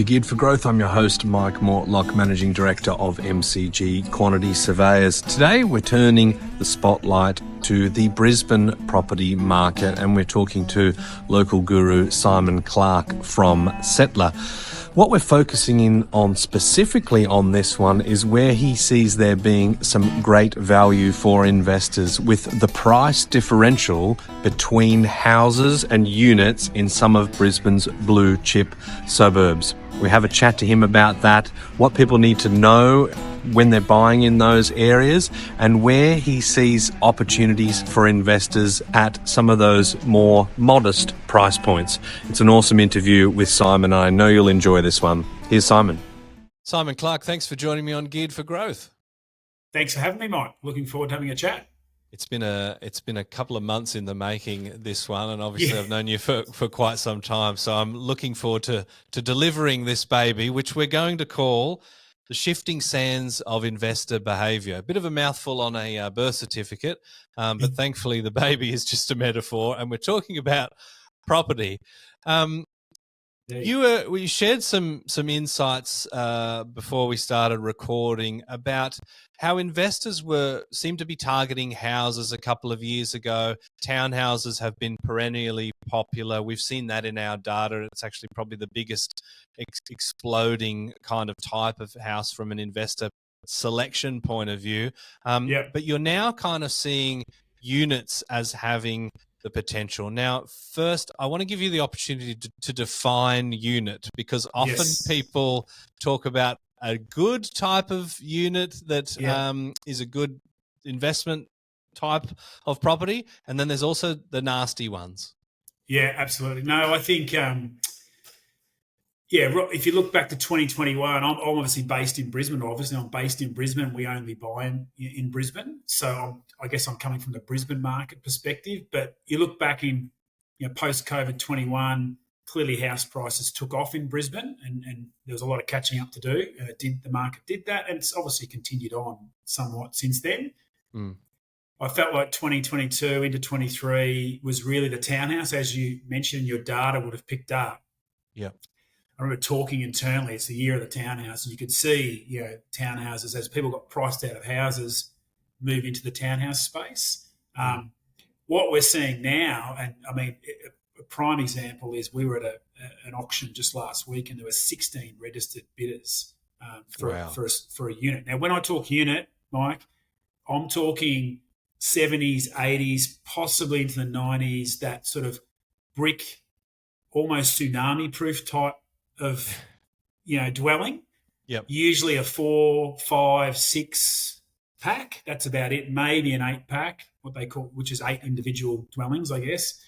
to Geared for Growth. I'm your host, Mike Mortlock, Managing Director of MCG Quantity Surveyors. Today, we're turning the spotlight to the Brisbane property market, and we're talking to local guru Simon Clarke from Setir. What we're focusing in on specifically on this one is where he sees there being some great value for investors with the price differential between houses and units in some of Brisbane's blue chip suburbs. We have a chat to him about that, what people need to know when they're buying in those areas, and where he sees opportunities for investors at some of those more modest price points. It's an awesome interview with Simon. I know you'll enjoy this one. Here's Simon. Simon Clarke, thanks for joining me on Geared for Growth. Thanks for having me, Mike. Looking forward to having a chat. It's been a couple of months in the making, this one, and obviously I've known you for quite some time. So I'm looking forward to delivering this baby, which we're going to call The Shifting Sands of Investor Behaviour. A bit of a mouthful on a birth certificate, but thankfully the baby is just a metaphor, and we're talking about property. We shared some insights before we started recording about how investors seemed to be targeting houses a couple of years ago. Townhouses have been perennially popular. We've seen that in our data. It's actually probably the biggest exploding kind of type of house from an investor selection point of view. But you're now kind of seeing units as having the potential. Now, first, I want to give you the opportunity to define unit, because often people talk about a good type of unit that is a good investment type of property, and then there's also the nasty ones. Yeah, absolutely. No, I think, if you look back to 2021, I'm obviously based in Brisbane. Obviously, I'm based in Brisbane. We only buy in Brisbane. So I guess I'm coming from the Brisbane market perspective. But you look back in post-COVID 21, clearly house prices took off in Brisbane, and there was a lot of catching up to do. The market did that, and it's obviously continued on somewhat since then. I felt like 2022 into 23 was really the townhouse, as you mentioned, your data would have picked up. Yeah. I remember talking internally, it's the year of the townhouse, and you could see, townhouses, as people got priced out of houses, move into the townhouse space. What we're seeing now, and I mean, a prime example is we were at an auction just last week, and there were 16 registered bidders for a unit. Now, when I talk unit, Mike, I'm talking 70s, 80s, possibly into the 90s, that sort of brick, almost tsunami-proof type of dwelling. Usually a 4, 5, 6 pack. That's about it. Maybe an 8 pack, what they call, which is 8 individual dwellings, I guess.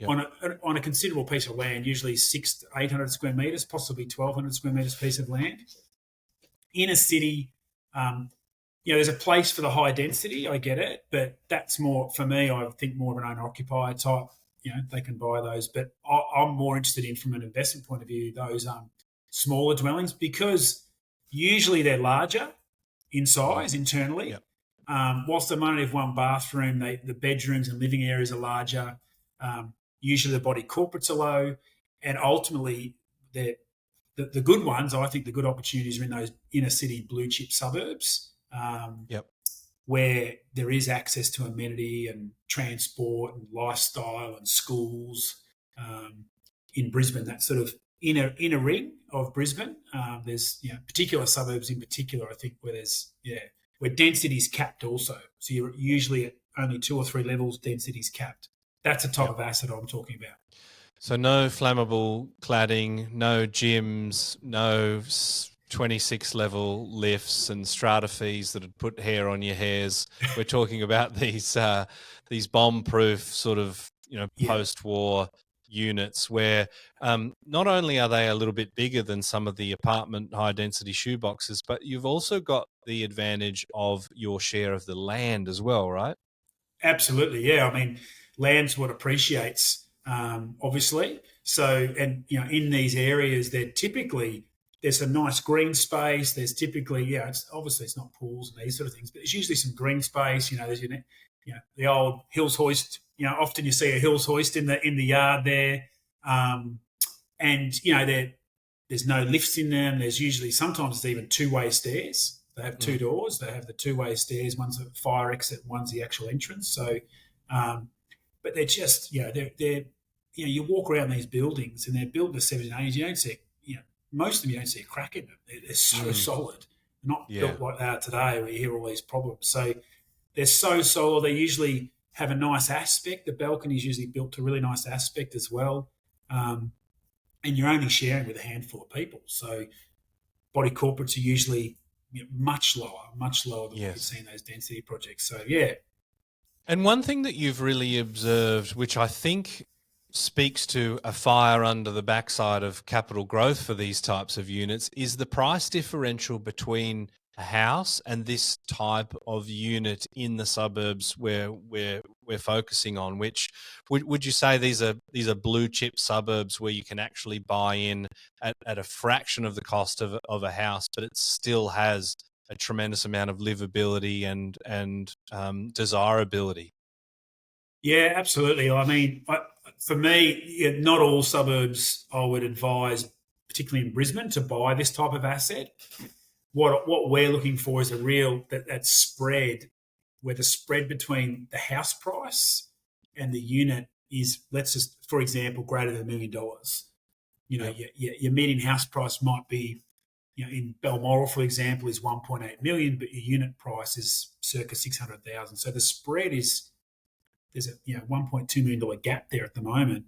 On a considerable piece of land, usually 600 to 800 square meters, possibly 1,200 square meters piece of land. In a city, there's a place for the high density. I get it, but that's more for me. I think more of an owner occupier type. They can buy those, but I'm more interested in, from an investment point of view, those smaller dwellings, because usually they're larger in size internally. Whilst they might only have one bathroom, the bedrooms and living areas are larger. Usually the body corporates are low, and ultimately the good ones, I think the good opportunities are in those inner city blue chip suburbs. Where there is access to amenity and transport and lifestyle and schools in Brisbane, that sort of inner ring of Brisbane. There's particular suburbs in particular, I think, where density is capped also. So you're usually at only 2 or 3 levels, density is capped. That's the type of asset I'm talking about. So no flammable cladding, no gyms, no 26 level lifts and strata fees that would put hair on your hairs. We're talking about these bomb proof sort of post-war units where not only are they a little bit bigger than some of the apartment high density shoeboxes, but you've also got the advantage of your share of the land as well, right? Absolutely, yeah. I mean, land's what appreciates, obviously. So, and in these areas, there's some nice green space. There's typically, it's not pools and these sort of things, but there's usually some green space. There's the old hills hoist. Often you see a hills hoist in the yard there, and they're there's no lifts in them. There's usually sometimes it's even two-way stairs. They have two doors. They have the two-way stairs. One's a fire exit, one's the actual entrance. So, but they're just they're you walk around these buildings and they're built in the 70s and 80s. You don't see most of them. You don't see a crack in them. They're so solid. They're not built like they are today, where you hear all these problems. So they're so solid. They usually have a nice aspect. The balcony is usually built to a really nice aspect as well. And you're only sharing with a handful of people. So body corporates are usually much lower than what you see in those density projects. So, yeah. And one thing that you've really observed, which I think speaks to a fire under the backside of capital growth for these types of units, is the price differential between a house and this type of unit in the suburbs where we're focusing on. Which would you say these are blue chip suburbs where you can actually buy in at a fraction of the cost of a house, but it still has a tremendous amount of livability and desirability? Yeah, absolutely. I mean, for me, not all suburbs I would advise, particularly in Brisbane, to buy this type of asset. What we're looking for is a real that spread, where the spread between the house price and the unit is, let's just, for example, greater than $1 million. Your median house price might be, in Balmoral, for example, is 1.8 million, but your unit price is circa 600,000. So the spread is, there's a $1.2 million gap there at the moment,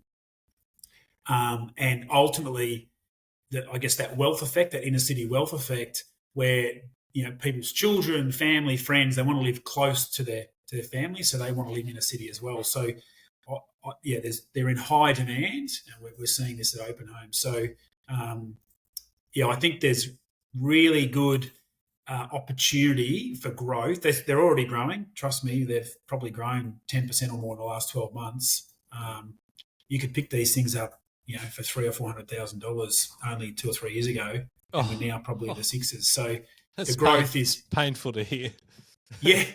and ultimately, I guess that wealth effect, that inner city wealth effect, where people's children, family, friends, they want to live close to their family, so they want to live in a city as well. So, they're in high demand, and we're seeing this at Open Home. So, I think there's really good opportunity for growth. They're already growing. Trust me, they've probably grown 10% or more in the last 12 months. You could pick these things up, for $300,000 or $400,000 only 2 or 3 years ago, and we're now probably in the sixes. So the growth is painful to hear. Yeah,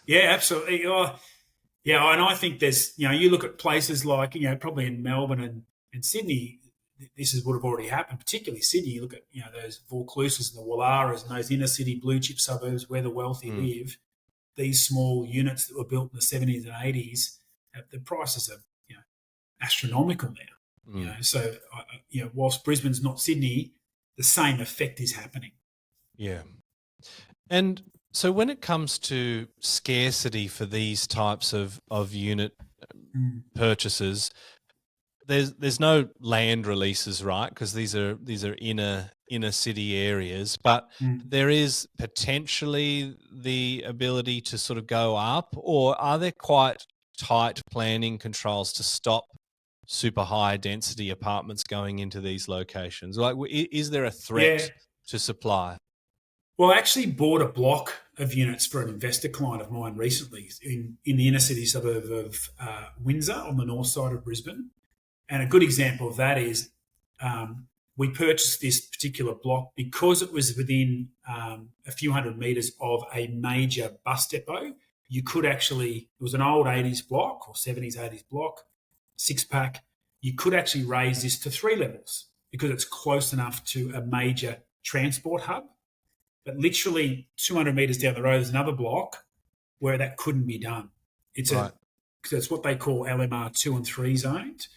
absolutely. And I think there's, you look at places like, probably in Melbourne and Sydney, this would have already happened, particularly Sydney. You look at, those Vaucluses and the Wallaras and those inner city blue chip suburbs where the wealthy live, these small units that were built in the 70s and 80s, the prices are, astronomical now. So, whilst Brisbane's not Sydney, the same effect is happening. Yeah. And so when it comes to scarcity for these types of unit purchases, there's no land releases, right? Because these are inner city areas, but there is potentially the ability to sort of go up, or are there quite tight planning controls to stop super high density apartments going into these locations? Like, is there a threat to supply? Well, I actually bought a block of units for an investor client of mine recently in the inner city suburb of Windsor on the north side of Brisbane. And a good example of that is we purchased this particular block because it was within a few hundred metres of a major bus depot. You could actually, it was an old 80s block or 70s, 80s block, 6-pack. You could actually raise this to 3 levels because it's close enough to a major transport hub. But literally 200 metres down the road, there's another block where that couldn't be done. It's what they call LMR 2 and 3 zoned.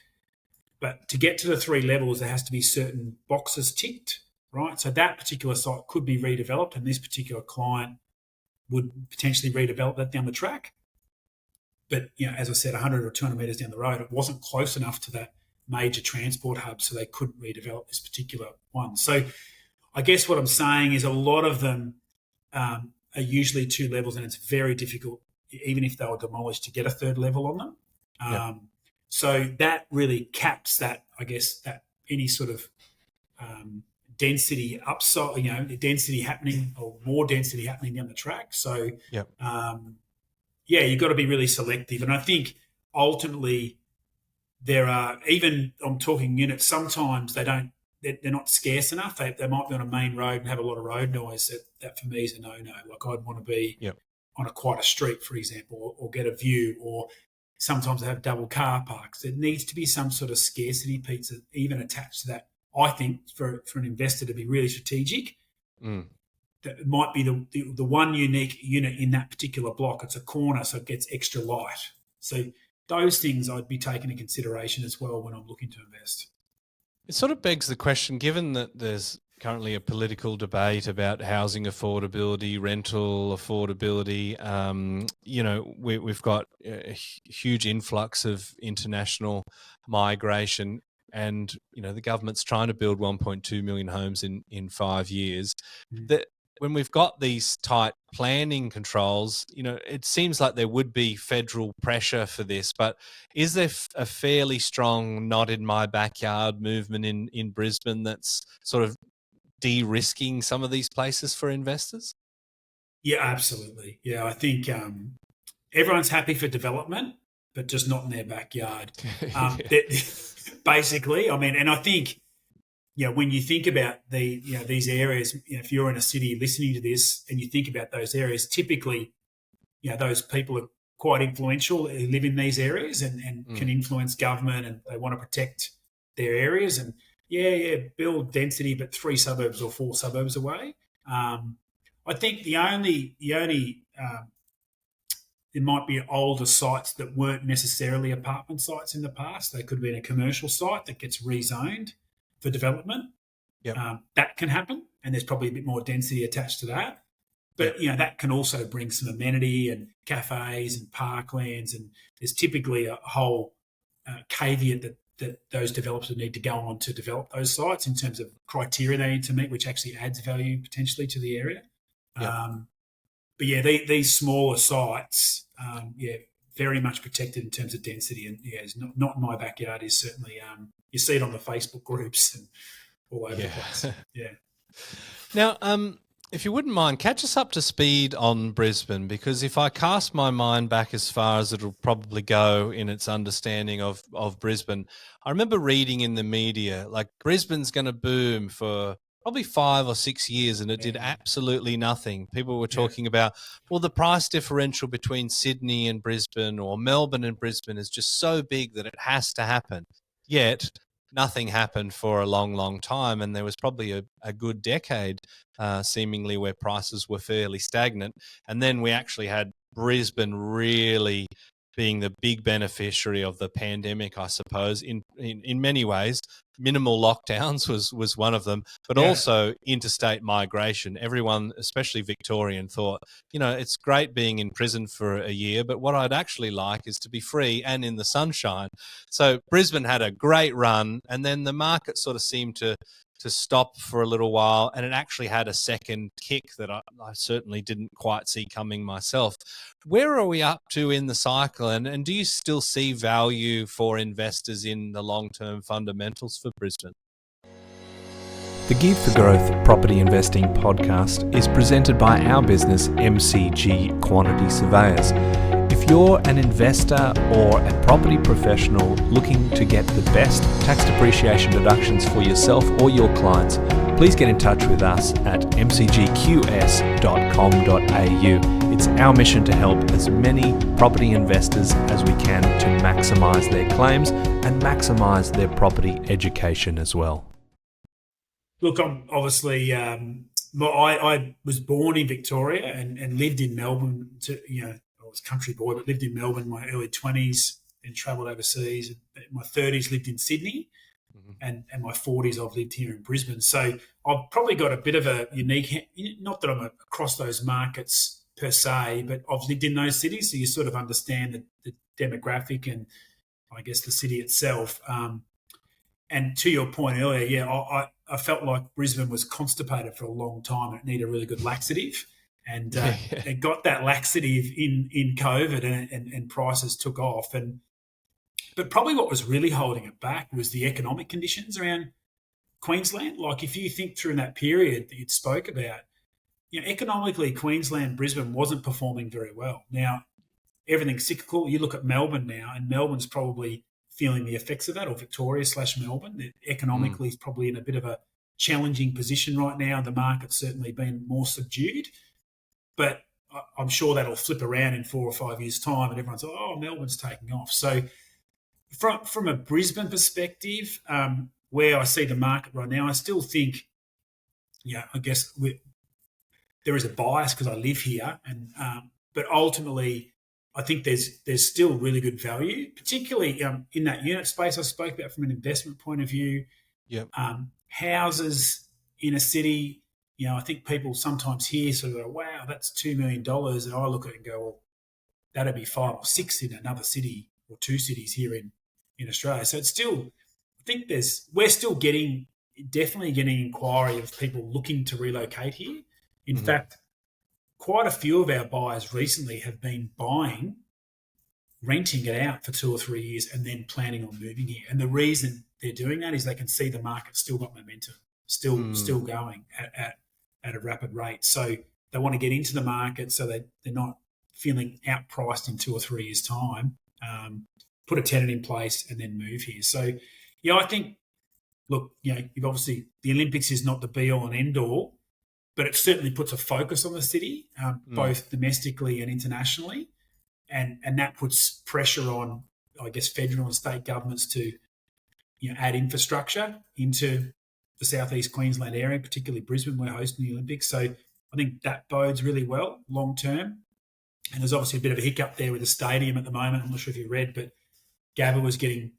But to get to the 3 levels, there has to be certain boxes ticked, right? So that particular site could be redeveloped, and this particular client would potentially redevelop that down the track. But, as I said, 100 or 200 metres down the road, it wasn't close enough to that major transport hub, so they couldn't redevelop this particular one. So I guess what I'm saying is a lot of them are usually 2 levels, and it's very difficult, even if they were demolished, to get a 3rd level on them. So that really caps that, I guess, that any sort of density upside, density happening or more density happening down the track. So, you've got to be really selective. And I think ultimately there are, even I'm talking units, sometimes they're not scarce enough. They might be on a main road and have a lot of road noise. That for me is a no-no. Like, I'd want to be on quite a street, for example, or get a view, or sometimes they have double car parks. There needs to be some sort of scarcity piece even attached to that I think for an investor to be really strategic, that it might be the one unique unit in that particular block. It's a corner, so it gets extra light. So those things I'd be taking into consideration as well when I'm looking to invest. It sort of begs the question, given that there's currently a political debate about housing affordability, rental affordability. We've got a huge influx of international migration, and the government's trying to build 1.2 million homes in 5 years. That when we've got these tight planning controls, it seems like there would be federal pressure for this, but is there a fairly strong not in my backyard movement in Brisbane that's sort of de-risking some of these places for investors? Yeah, absolutely. Yeah, I think everyone's happy for development, but just not in their backyard. Basically, I mean, and I think, when you think about these areas, if you're in a city listening to this and you think about those areas, typically, those people are quite influential who live in these areas and can influence government, and they want to protect their areas and build density, but 3 suburbs or 4 suburbs away. I think the only there might be older sites that weren't necessarily apartment sites in the past. They could have been a commercial site that gets rezoned for development. Yep. That can happen, and there's probably a bit more density attached to that. But that can also bring some amenity and cafes and parklands, and there's typically a whole caveat that those developers would need to go on to develop those sites in terms of criteria they need to meet, which actually adds value potentially to the area. Yep. But these smaller sites, very much protected in terms of density, and it's not in my backyard is certainly you see it on the Facebook groups and all over the place. Yeah. Now, if you wouldn't mind, catch us up to speed on Brisbane, because if I cast my mind back as far as it'll probably go in its understanding of Brisbane, I remember reading in the media, like Brisbane's going to boom for probably 5 or 6 years, and it did absolutely nothing. People were talking about, well, the price differential between Sydney and Brisbane or Melbourne and Brisbane is just so big that it has to happen. Yet nothing happened for a long, long time, and there was probably a good decade seemingly where prices were fairly stagnant. And then we actually had Brisbane really being the big beneficiary of the pandemic, I suppose, in many ways. Minimal lockdowns was one of them, but also interstate migration. Everyone, especially Victorian, thought, it's great being in prison for a year, but what I'd actually like is to be free and in the sunshine. So Brisbane had a great run, and then the market sort of seemed to stop for a little while, and it actually had a second kick that I certainly didn't quite see coming myself. Where are we up to in the cycle, and do you still see value for investors in the long-term fundamentals for Brisbane? The Geared for Growth Property Investing podcast is presented by our business, MCG Quantity Surveyors. If you're an investor or a property professional looking to get the best tax depreciation deductions for yourself or your clients, please get in touch with us at mcgqs.com.au. It's our mission to help as many property investors as we can to maximise their claims and maximise their property education as well. Look, I'm obviously, I was born in Victoria and lived in Melbourne. I was a country boy, but lived in Melbourne in my early 20s and travelled overseas. In my 30s, lived in Sydney, and my 40s, I've lived here in Brisbane. So I've probably got a bit of a unique, not that I'm across those markets per se, but I've lived in those cities, so you sort of understand the demographic and I guess the city itself. And to your point earlier, I felt like Brisbane was constipated for a long time and it needed a really good laxative. And it got that laxative in COVID and prices took off. But probably what was really holding it back was the economic conditions around Queensland. Like if you think through that period that you spoke about, economically Queensland, Brisbane wasn't performing very well. Now, everything's cyclical. You look at Melbourne now, and Melbourne's probably feeling the effects of that, or Victoria/Melbourne. Economically is probably in a bit of a challenging position right now. The market's certainly been more subdued. But I'm sure that'll flip around in 4 or 5 years' time and everyone's like, oh, Melbourne's taking off. So from a Brisbane perspective, where I see the market right now, I still think, I guess there is a bias because I live here, and but ultimately, I think there's still really good value, particularly in that unit space I spoke about from an investment point of view. Yep. Houses in a city, I think people sometimes hear sort of, wow, that's $2 million. And I look at it and go, well, that'd be 5 or 6 in another city or 2 cities here in Australia. So it's still, I think we're still definitely getting inquiry of people looking to relocate here. In fact, quite a few of our buyers recently have been renting it out for 2 or 3 years and then planning on moving here. And the reason they're doing that is they can see the market still got momentum, still going at a rapid rate. So they want to get into the market so they're not feeling outpriced in 2 or 3 years' time, put a tenant in place and then move here. So, I think, look, you've obviously, the Olympics is not the be-all and end-all, but it certainly puts a focus on the city, both domestically and internationally. And that puts pressure on, I guess, federal and state governments to, add infrastructure into the southeast Queensland area, particularly Brisbane. We're hosting the Olympics. So I think that bodes really well long term. And there's obviously a bit of a hiccup there with the stadium at the moment. I'm not sure if you read, but Gabba was getting,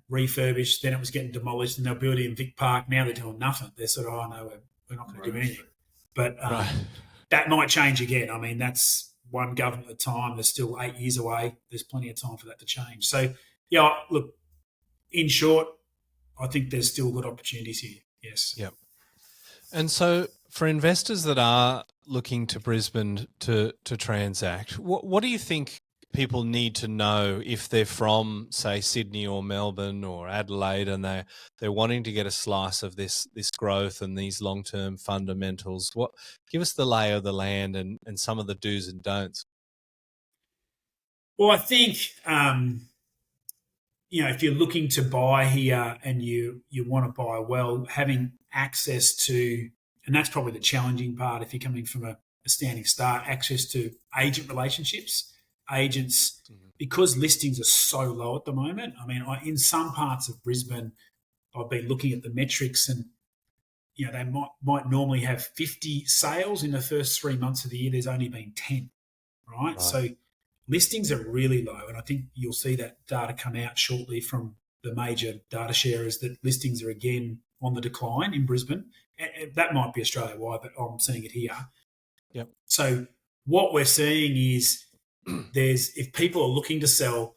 refurbished. Then it was getting demolished, and they're building in Vic Park. Now they're doing nothing. They're sort of, no, we're not going to do anything. But that might change again. I mean, that's one government at a time. There's still 8 years away. There's plenty of time for that to change. So, look, in short, I think there's still good opportunities here. Yes. Yep. And so for investors that are looking to Brisbane to transact, what do you think people need to know if they're from, say, Sydney or Melbourne or Adelaide, and they're wanting to get a slice of this growth and these long-term fundamentals? Give us the lay of the land and some of the do's and don'ts. Well, I think if you're looking to buy here and you want to buy well, having access to, and that's probably the challenging part if you're coming from a standing start, access to agent relationships. Agents, because listings are so low at the moment. I mean, in some parts of Brisbane, I've been looking at the metrics, and they might normally have 50 sales in the first 3 months of the year. There's only been 10, right? So listings are really low, and I think you'll see that data come out shortly from the major data sharers that listings are again on the decline in Brisbane. And that might be Australia-wide, but I'm seeing it here. Yep. So what we're seeing is if people are looking to sell,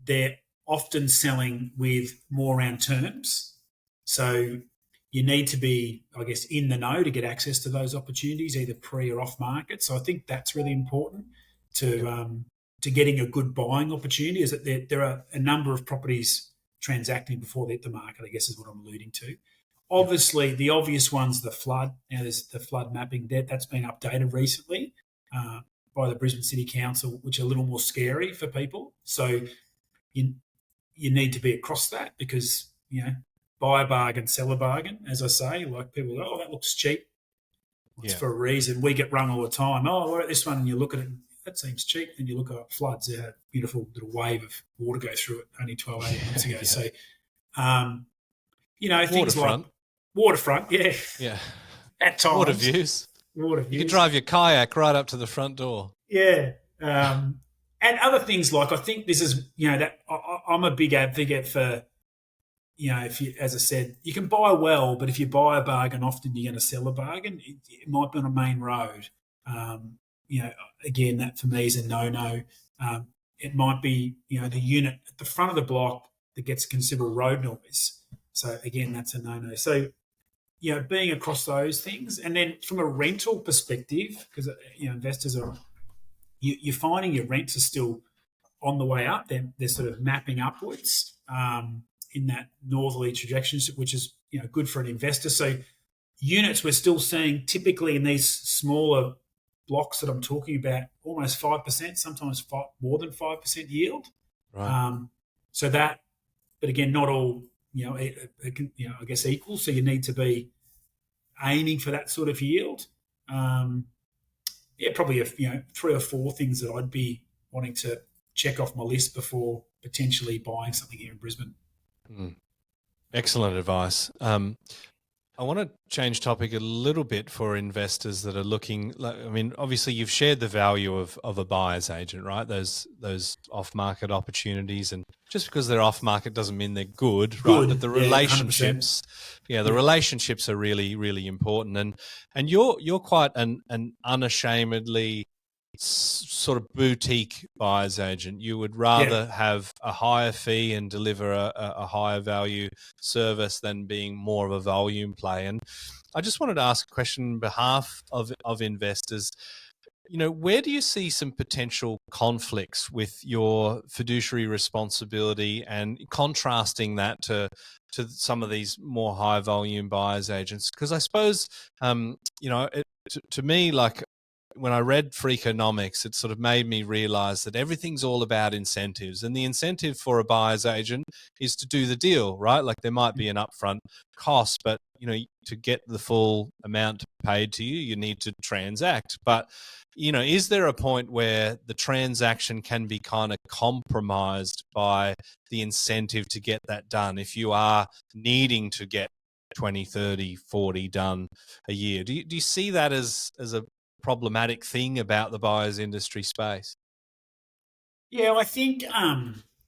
they're often selling with more around terms. So you need to be, I guess, in the know to get access to those opportunities, either pre or off market. So I think that's really important to getting a good buying opportunity, is that there are a number of properties transacting before they hit the market, I guess is what I'm alluding to. Obviously, the obvious one's the flood. Now, there's the flood mapping that's been updated recently by the Brisbane City Council, which are a little more scary for people. So you need to be across that because, buy a bargain, sell a bargain, as I say. Like people go, that looks cheap. It's for a reason. We get rung all the time. We're at this one, and you look at it, that seems cheap. Then you look at floods, there's a beautiful little wave of water go through it only 12, 18 months ago. So, things like waterfront, yeah. At times. Water views. You can drive your kayak right up to the front door. Yeah. And other things like, I think this is, that I'm a big advocate for, if you, as I said, you can buy well, but if you buy a bargain, often you're going to sell a bargain. It might be on a main road. Again, that for me is a no-no. It might be, the unit at the front of the block that gets considerable road noise. So again, that's a no-no. So, being across those things. And then from a rental perspective, because, investors are, you're finding your rents are still on the way up. They're sort of mapping upwards in that northerly trajectory, which is, good for an investor. So units we're still seeing typically in these smaller blocks that I'm talking about, almost 5%, sometimes more than 5% yield. Right. But again, not all, it can, I guess equal. So you need to be aiming for that sort of yield. Probably 3 or 4 things that I'd be wanting to check off my list before potentially buying something here in Brisbane. Excellent advice. I want to change topic a little bit for investors that are looking. I mean, obviously, you've shared the value of a buyer's agent, right? Those off market opportunities, and just because they're off market doesn't mean they're good, right? But Good. the Yeah, 100%. relationships, yeah, the Yeah. relationships are really, really important. And you're quite an unashamedly sort of boutique buyer's agent. You would Yeah. rather have a higher fee and deliver a higher value service than being more of a volume play. And I just wanted to ask a question on behalf of investors. You know, where do you see some potential conflicts with your fiduciary responsibility and contrasting that to some of these more high volume buyers agents? Because I suppose, to me, like when I read Freakonomics, it sort of made me realize that everything's all about incentives. And the incentive for a buyer's agent is to do the deal, right? Like there might be an upfront cost, but to get the full amount paid to you, you need to transact. But is there a point where the transaction can be kind of compromised by the incentive to get that done if you are needing to get 20, 30, 40 done a year? Do you see that as a problematic thing about the buyer's industry space? Yeah, I think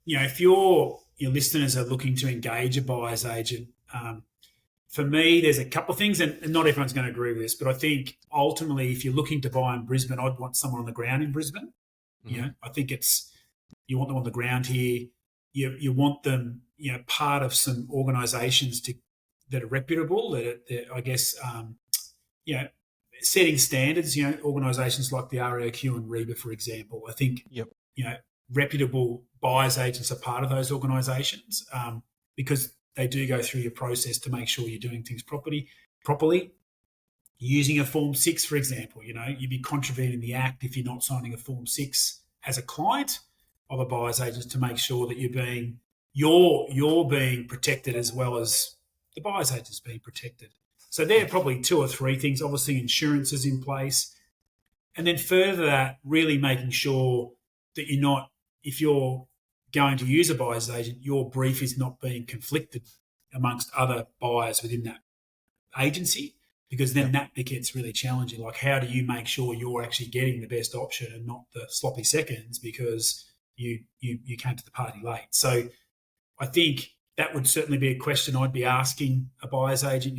if your listeners are looking to engage a buyer's agent, for me, there's a couple of things, and not everyone's going to agree with this, but I think ultimately, if you're looking to buy in Brisbane, I'd want someone on the ground in Brisbane. Mm-hmm. I think you want them on the ground here. You want them, part of some organisations that are reputable. That I guess, setting standards. Organisations like the RAQ and REBA, for example. I think, Yep. Reputable buyers agents are part of those organisations because they do go through your process to make sure you're doing things properly. Using a Form 6, for example, you'd be contravening the Act if you're not signing a Form 6 as a client of a buyer's agent to make sure that you're being protected as well as the buyer's agent's being protected. So there are probably two or three things. Obviously, insurance is in place. And then further that, really making sure that if you're going to use a buyer's agent, your brief is not being conflicted amongst other buyers within that agency, because then that gets really challenging. Like, how do you make sure you're actually getting the best option and not the sloppy seconds because you came to the party late? So I think that would certainly be a question I'd be asking a buyer's agent.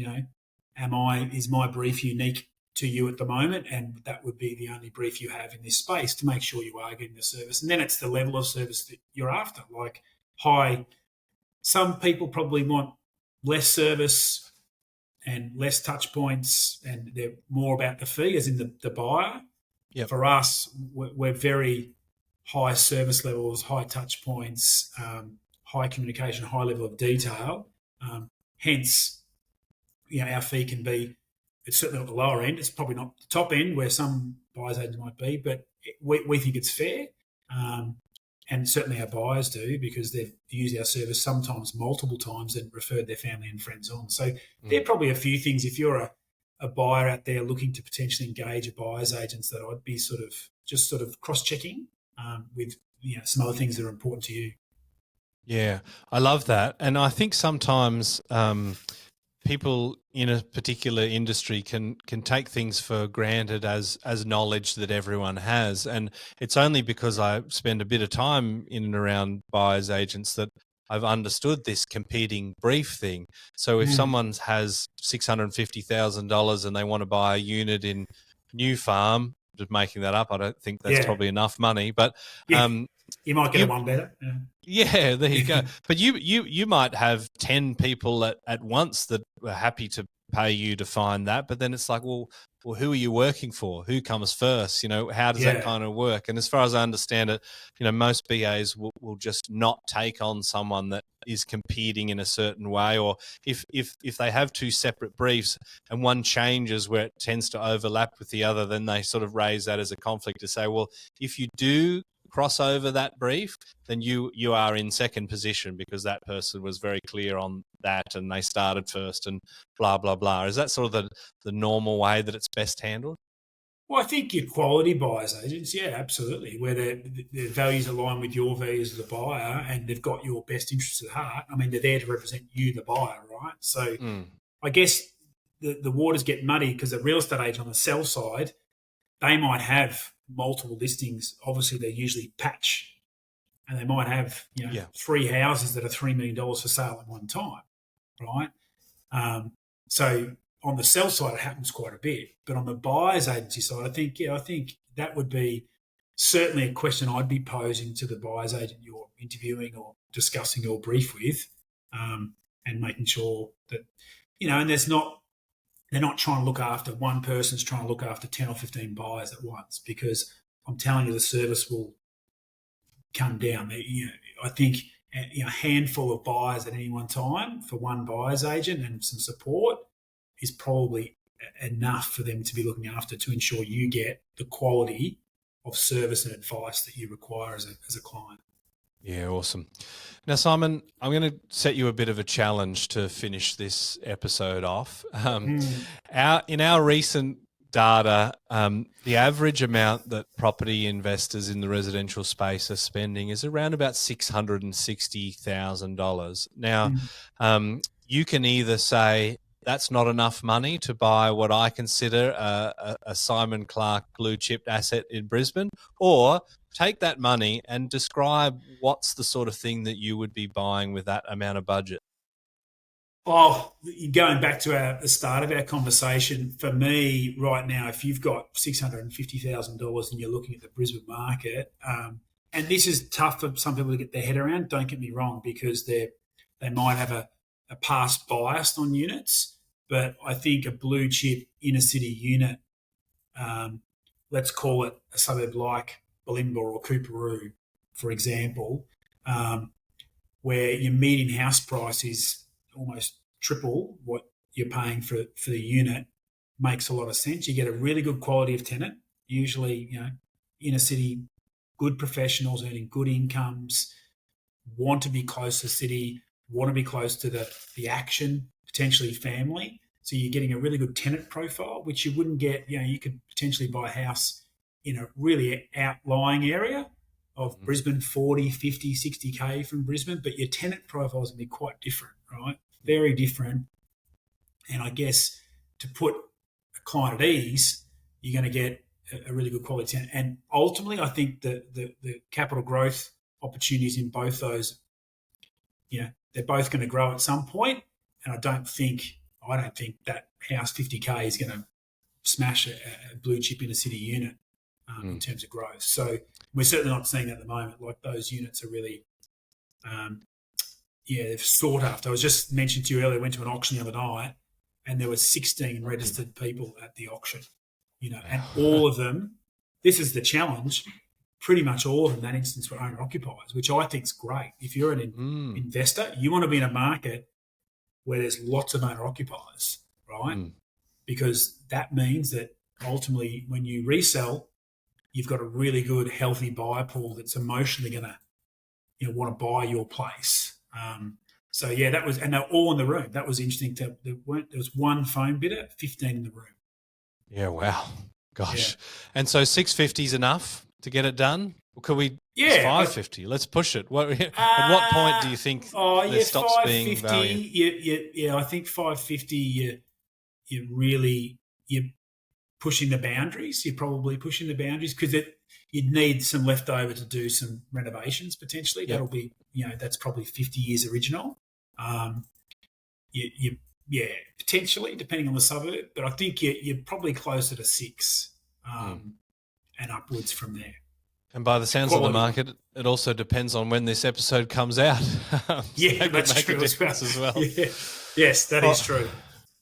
Is my brief unique to you at the moment? And that would be the only brief you have in this space to make sure you are getting the service. And then it's the level of service that you're after. Like some people probably want less service and less touch points, and they're more about the fee, as in the buyer. Yep. For us, we're very high service levels, high touch points, high communication, high level of detail. Hence, our fee can be, it's certainly not the lower end. It's probably not the top end where some buyers agents might be, but we think it's fair. And certainly our buyers do, because they've used our service sometimes multiple times and referred their family and friends on. So there are probably a few things, if you're a buyer out there looking to potentially engage a buyer's agents, that I'd be sort of cross-checking with some other things that are important to you. Yeah, I love that. And I think sometimes people in a particular industry can take things for granted as knowledge that everyone has. And it's only because I spend a bit of time in and around buyers agents that I've understood this competing brief thing. So if someone has $650,000 and they want to buy a unit in New Farm, just making that up, I don't think that's probably enough money, but you might get one better. Yeah, there you go. But you might have 10 people at once that are happy to pay you to find that. But then it's like, well, who are you working for? Who comes first? How does that kind of work? And as far as I understand it, most BAs will just not take on someone that is competing in a certain way, or if they have two separate briefs and one changes where it tends to overlap with the other, then they sort of raise that as a conflict to say, well, if you do cross over that brief, then you are in second position because that person was very clear on that and they started first and blah, blah, blah. Is that sort of the normal way that it's best handled? Well, I think your quality buyers agents, yeah, absolutely, where their values align with your values as a buyer and they've got your best interests at heart. I mean, they're there to represent you, the buyer, right? So I guess the waters get muddy because the real estate agent on the sell side, they might have multiple listings. Obviously, they usually patch, and they might have 3 houses that are $3 million for sale at one time, right? So on the sell side, it happens quite a bit, but on the buyer's agency side, I think that would be certainly a question I'd be posing to the buyer's agent you're interviewing or discussing your brief with, and making sure that and they're not trying to look after one person's trying to look after 10 or 15 buyers at once, because I'm telling you the service will come down. I think a handful of buyers at any one time for one buyer's agent and some support is probably enough for them to be looking after to ensure you get the quality of service and advice that you require as a client. Yeah, awesome. Now, Simon, I'm going to set you a bit of a challenge to finish this episode off. In our recent data, the average amount that property investors in the residential space are spending is around about $660,000. Now, you can either say that's not enough money to buy what I consider a Simon Clarke blue chip asset in Brisbane, or take that money and describe what's the sort of thing that you would be buying with that amount of budget. Oh, going back to the start of our conversation, for me right now, if you've got $650,000 and you're looking at the Brisbane market, and this is tough for some people to get their head around, don't get me wrong, because they might have a past bias on units, but I think a blue chip inner city unit, let's call it a suburb like Bulimba or Coorparoo, for example, where your median house price is almost triple what you're paying for the unit, makes a lot of sense. You get a really good quality of tenant, usually inner city, good professionals earning good incomes, want to be close to the city, want to be close to the action, potentially family. So you're getting a really good tenant profile, which you wouldn't get. You could potentially buy a house in a really outlying area of Brisbane, 40, 50, 60K from Brisbane, but your tenant profile is going to be quite different, right? Very different. And I guess to put a client at ease, you're going to get a really good quality tenant. And ultimately, I think the capital growth opportunities in both those, they're both going to grow at some point. And I don't think that house 50K is going to smash a blue chip inner city unit in terms of growth. So we're certainly not seeing that at the moment. Like, those units are really, they're sought after. I was just mentioned to you earlier, I went to an auction the other night and there were 16 registered people at the auction, and all of them, this is the challenge, pretty much all of them in that instance were owner occupiers, which I think is great. If you're an investor, you want to be in a market where there's lots of owner occupiers, right? Because that means that ultimately when you resell, you've got a really good, healthy buyer pool that's emotionally going to, want to buy your place. So that was, and they're all in the room. That was interesting. There was one phone bidder, 15 in the room. Yeah, wow, gosh. Yeah. And so 650 is enough to get it done? Or could we? Yeah, 550. Let's push it. At what point do you think there stops being value? I think 550. You're pushing the boundaries. You're probably pushing the boundaries because you'd need some leftover to do some renovations potentially. Yep. That'll be, that's probably 50 years original. Potentially depending on the suburb, but I think you're probably closer to 6 and upwards from there. And by the sounds of the market, it also depends on when this episode comes out. That's true as well. Yeah. Yes, that is true.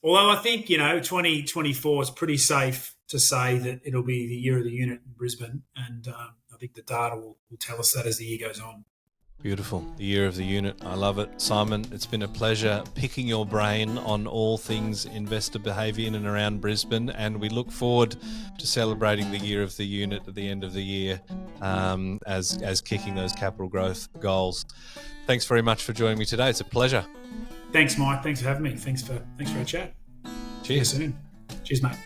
Although I think, 2024 is pretty safe to say that it'll be the year of the unit in Brisbane, and I think the data will tell us that as the year goes on. Beautiful. The year of the unit. I love it. Simon, it's been a pleasure picking your brain on all things investor behaviour in and around Brisbane, and we look forward to celebrating the year of the unit at the end of the year as kicking those capital growth goals. Thanks very much for joining me today. It's a pleasure. Thanks, Mike. Thanks for having me. Thanks for our chat. Cheers. See you soon. Cheers, mate.